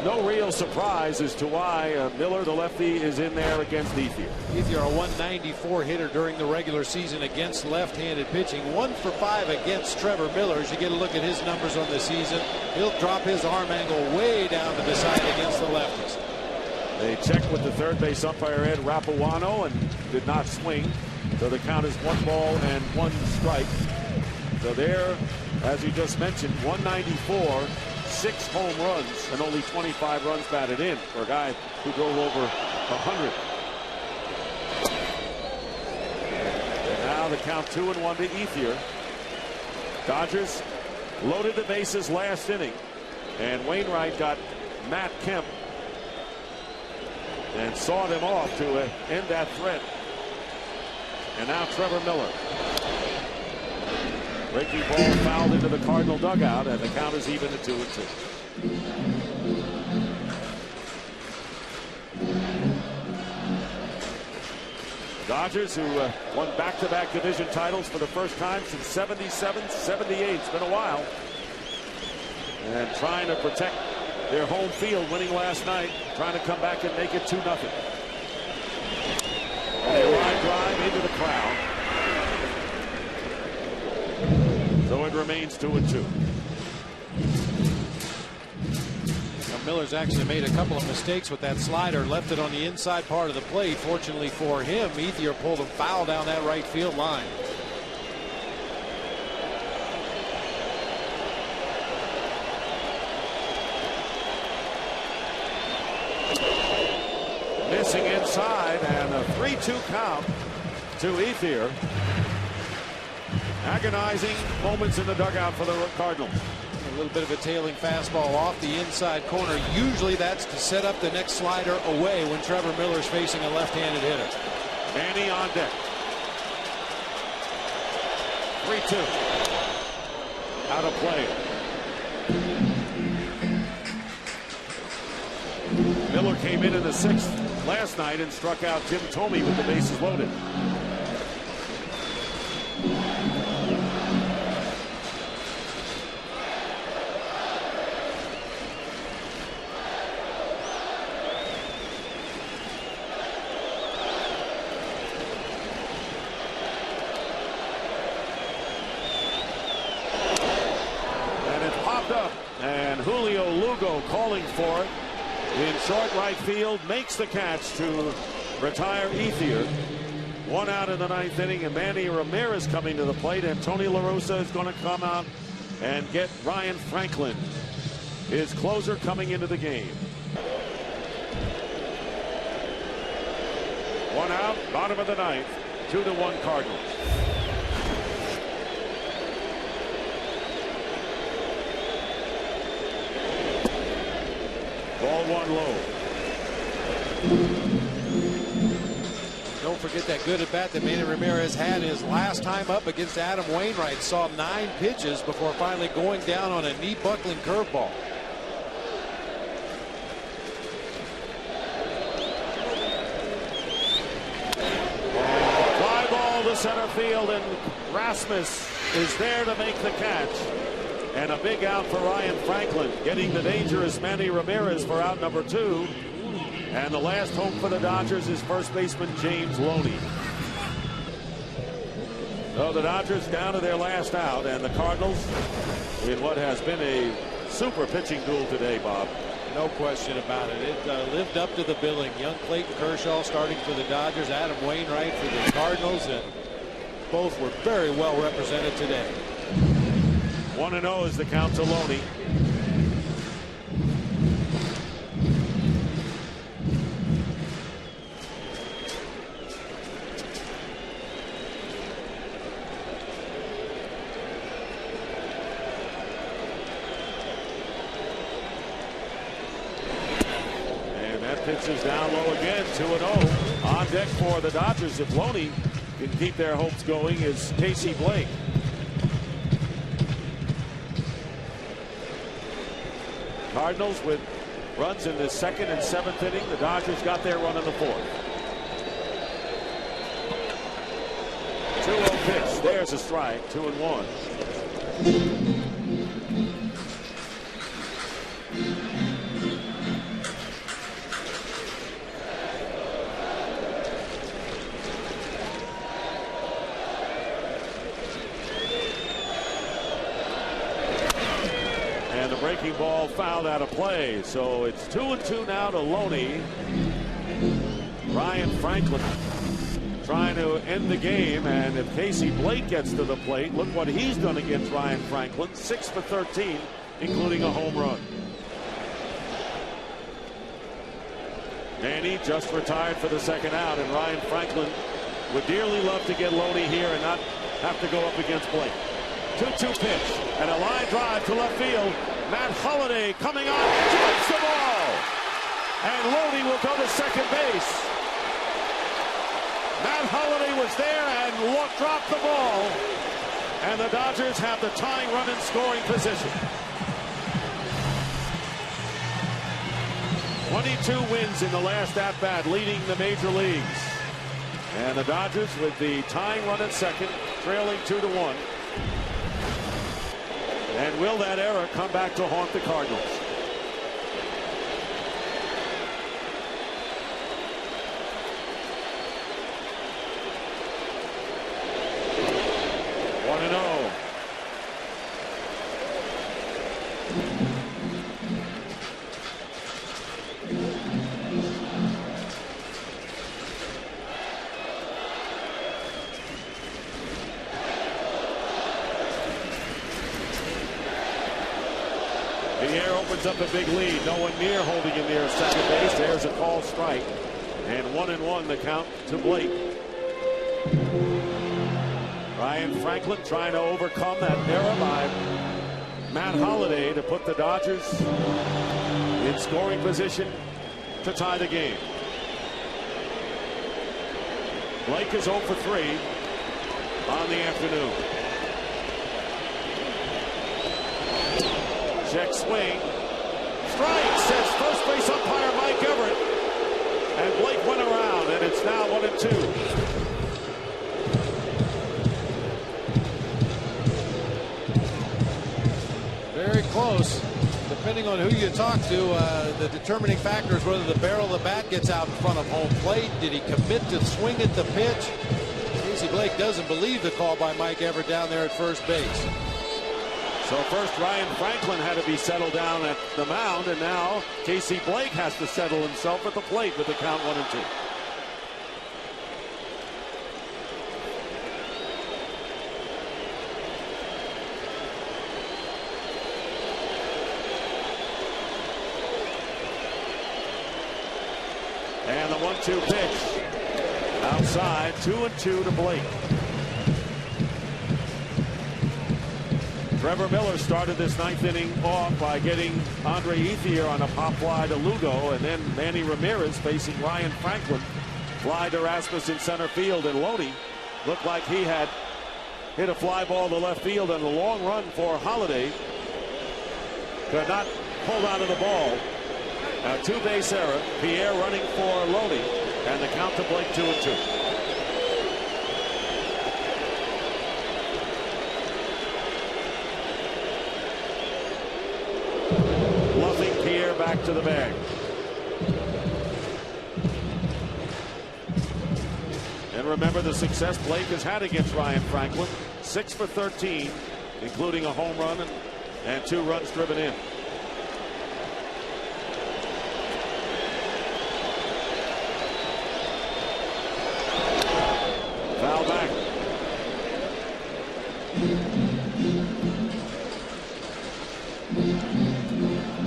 no real surprise as to why Miller, the lefty, is in there against Ethier. Ethier, a 194 hitter during the regular season against left-handed pitching. 1 for 5 against Trevor Miller. As you get a look at his numbers on the season, he'll drop his arm angle way down to the side against the lefties. They checked with the third base umpire Ed Rapuano and did not swing. So the count is 1 ball and 1 strike. So there, as you just mentioned, 194. 6 home runs and only 25 runs batted in for a guy who drove over 100. And now the count 2-1 to Ethier. Dodgers loaded the bases last inning, and Wainwright got Matt Kemp and saw them off to end that threat. And now Trevor Miller. Breaking ball fouled into the Cardinal dugout, and the count is even at 2-2. Dodgers, who won back-to-back division titles for the first time since 77, 78. It's been a while. And trying to protect their home field, winning last night, trying to come back and make it 2-0. A line drive into the crowd. So it remains 2-2. Miller's actually made a couple of mistakes with that slider, left it on the inside part of the plate. Fortunately for him, Ethier pulled a foul down that right field line. Missing inside, and a 3-2 count to Ethier. Agonizing moments in the dugout for the Cardinals. A little bit of a tailing fastball off the inside corner. Usually that's to set up the next slider away when Trevor Miller's facing a left-handed hitter. Manny on deck. 3-2. Out of play. Miller came in the 6th last night and struck out Jim Thome with the bases loaded. And Julio Lugo calling for it in short right field, makes the catch to retire Ethier. 1 out in the 9th inning, and Manny Ramirez coming to the plate, and Tony La Russa is going to come out and get Ryan Franklin, his closer, coming into the game. 1 out, bottom of the 9th, 2-1 Cardinals. Ball 1 low. Don't forget that good at bat that Manny Ramirez had his last time up against Adam Wainwright. Saw 9 pitches before finally going down on a knee buckling curveball. Fly ball to center field, and Rasmus is there to make the catch. And a big out for Ryan Franklin, getting the dangerous Manny Ramirez for out number 2. And the last hope for the Dodgers is first baseman James Loney. So the Dodgers down to their last out, and the Cardinals in what has been a super pitching duel today, Bob. No question about it. It lived up to the billing. Young Clayton Kershaw starting for the Dodgers, Adam Wainwright for the Cardinals, and both were very well represented today. 1-0 is the count to Loney. And that pitch is down low again, 2-0. On deck for the Dodgers, if Loney can keep their hopes going, is Casey Blake. Cardinals with runs in the 2nd and 7th inning. The Dodgers got their run in the 4th. 2-0 pitch. There's a strike. 2-1. And the breaking ball fouled out of play. So it's 2-2 now to Loney. Ryan Franklin trying to end the game. And if Casey Blake gets to the plate, look what he's done against Ryan Franklin. 6 for 13, including a home run. Manny just retired for the second out, and Ryan Franklin would dearly love to get Loney here and not have to go up against Blake. 2-2 pitch and a line drive to left field. Matt Holliday coming on, drops the ball, and Loney will go to second base. Matt Holliday was there and dropped the ball, and the Dodgers have the tying run in scoring position. 22 wins in the last at-bat, leading the major leagues. And the Dodgers with the tying run at second, trailing 2-1. And will that error come back to haunt the Cardinals? Pierre opens up a big lead. No one near holding him near second base. There's a called strike. And 1-1 the count to Blake. Ryan Franklin trying to overcome that error by Matt Holliday to put the Dodgers in scoring position to tie the game. Blake is 0 for 3 on the afternoon. Check swing. Strike, says first base umpire Mike Everett. And Blake went around, and it's now 1-2. Very close. Depending on who you talk to, the determining factor is whether the barrel of the bat gets out in front of home plate. Did he commit to swing at the pitch? Casey Blake doesn't believe the call by Mike Everett down there at first base. So first Ryan Franklin had to be settled down at the mound, and now Casey Blake has to settle himself at the plate with the count 1-2. And the 1-2 pitch outside, 2-2 to Blake. Trevor Miller started this ninth inning off by getting Andre Ethier on a pop fly to Lugo, and then Manny Ramirez facing Ryan Franklin. Fly to Rasmus in center field, and Loney looked like he had hit a fly ball to left field, and a long run for Holliday. Could not hold on to the ball. A two-base error. Pierre running for Loney, and the count to Blake 2-2. Back to the bag. And remember the success Blake has had against Ryan Franklin. 6 for 13, including a home run and 2 runs driven in. Foul back.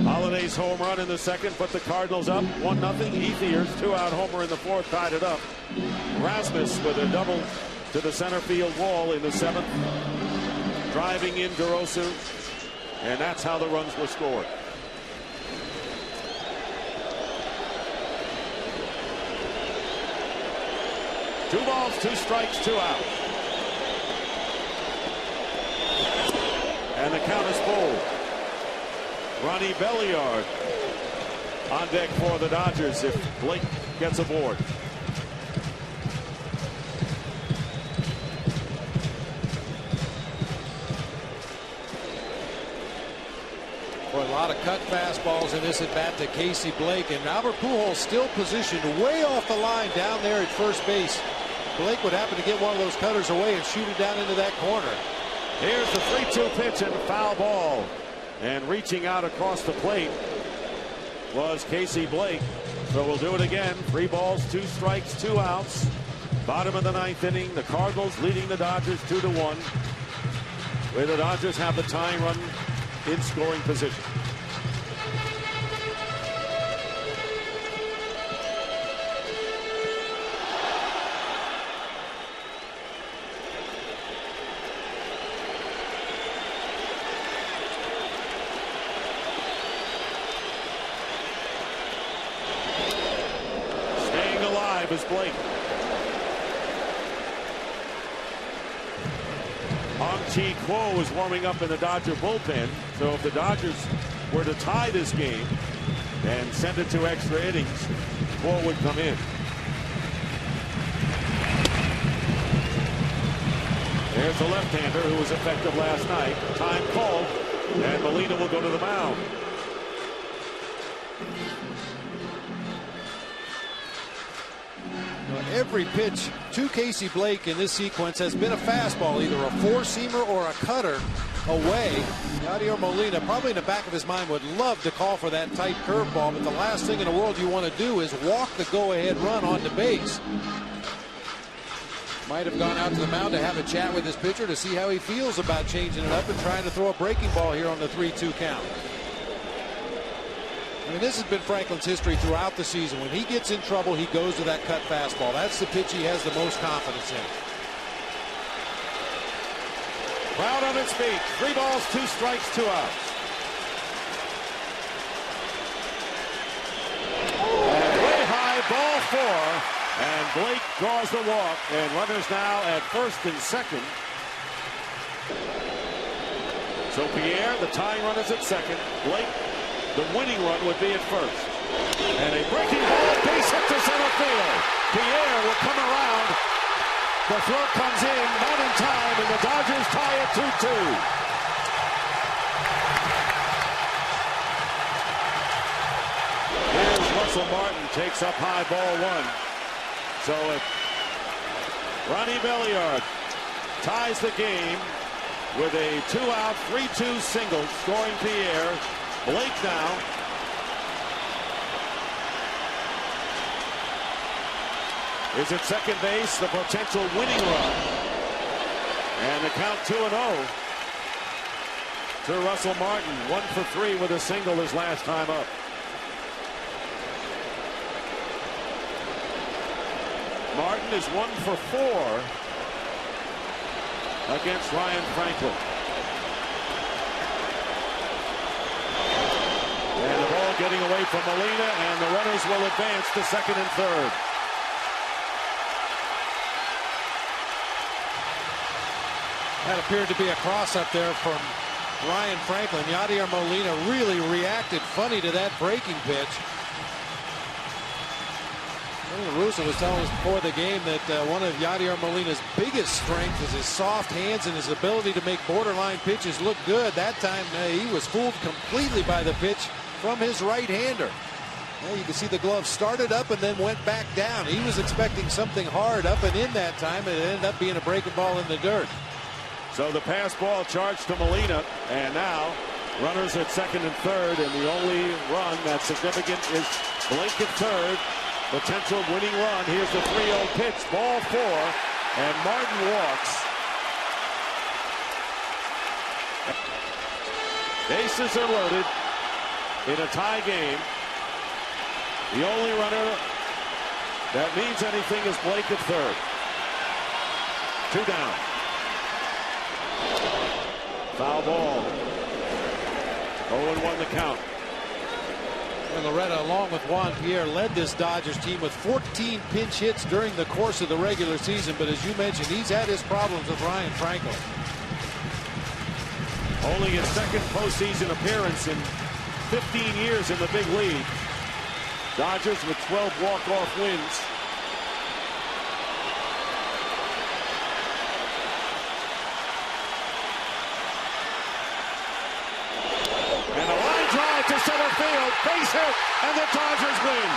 Holliday's home run in the second put the Cardinals up 1-0. Ethier's 2-out homer in the fourth tied it up. Rasmus with a double to the center field wall in the seventh, driving in Garosu, and that's how the runs were scored. Two balls, 2 strikes, 2 out. And the count is full. Ronnie Belliard on deck for the Dodgers if Blake gets aboard. For a lot of cut fastballs in this at bat to Casey Blake, and Albert Pujols still positioned way off the line down there at first base. Blake would happen to get one of those cutters away and shoot it down into that corner. Here's the 3-2 pitch and foul ball. And reaching out across the plate was Casey Blake. So we'll do it again. 3 balls, 2 strikes, 2 outs. Bottom of the 9th inning. The Cardinals leading the Dodgers 2-1. Where the Dodgers have the tying run in scoring position. Staying alive is Blake. Chi Kuo is warming up in the Dodger bullpen. So if the Dodgers were to tie this game and send it to extra innings, Kuo would come in. There's the left-hander who was effective last night. Time called, and Molina will go to the mound. Every pitch to Casey Blake in this sequence has been a fastball, either a 4-seamer or a cutter away. Yadier Molina, probably in the back of his mind, would love to call for that tight curveball, but the last thing in the world you want to do is walk the go-ahead run onto base. Might have gone out to the mound to have a chat with his pitcher to see how he feels about changing it up and trying to throw a breaking ball here on the 3-2 count. I mean, this has been Franklin's history throughout the season. When he gets in trouble, he goes to that cut fastball. That's the pitch he has the most confidence in. Crowd on its feet. 3 balls, 2 strikes, 2 outs. And way high, ball 4. And Blake draws the walk. And runners now at first and second. So Pierre, the tying runners at second. Blake, the winning run would be at first. And a breaking ball, base hit to center field. Pierre will come around. The throw comes in, not in time, and the Dodgers tie it 2-2. Here's Russell Martin, takes up high, ball 1. So Ronnie Belliard ties the game with a 2-out, 3-2 single, scoring Pierre. Blake now is at second base, the potential winning run. And the count 2-0 to Russell Martin. 1 for 3 with a single his last time up. Martin is 1 for 4 against Ryan Franklin. And the ball getting away from Molina, and the runners will advance to second and third. That appeared to be a cross up there from Ryan Franklin. Yadier Molina really reacted funny to that breaking pitch. Russo was telling us before the game that one of Yadier Molina's biggest strengths is his soft hands and his ability to make borderline pitches look good. That time he was fooled completely by the pitch from his right-hander. Well, you can see the glove started up and then went back down. He was expecting something hard up and in that time, and it ended up being a breaking ball in the dirt. So the pass ball charged to Molina, and now runners at second and third, and the only run that's significant is Blake at third. Potential winning run. Here's the 3-0 pitch, ball 4, and Martin walks. Bases are loaded in a tie game. The only runner that means anything is Blake at third. 2 down. Foul ball. 0-1 the count. And Loretta, along with Juan Pierre, led this Dodgers team with 14 pinch hits during the course of the regular season. But as you mentioned, he's had his problems with Ryan Franklin. Only his second postseason appearance in 15 years in the big league. Dodgers with 12 walk-off wins. And a line drive to center field, base hit, and the Dodgers win.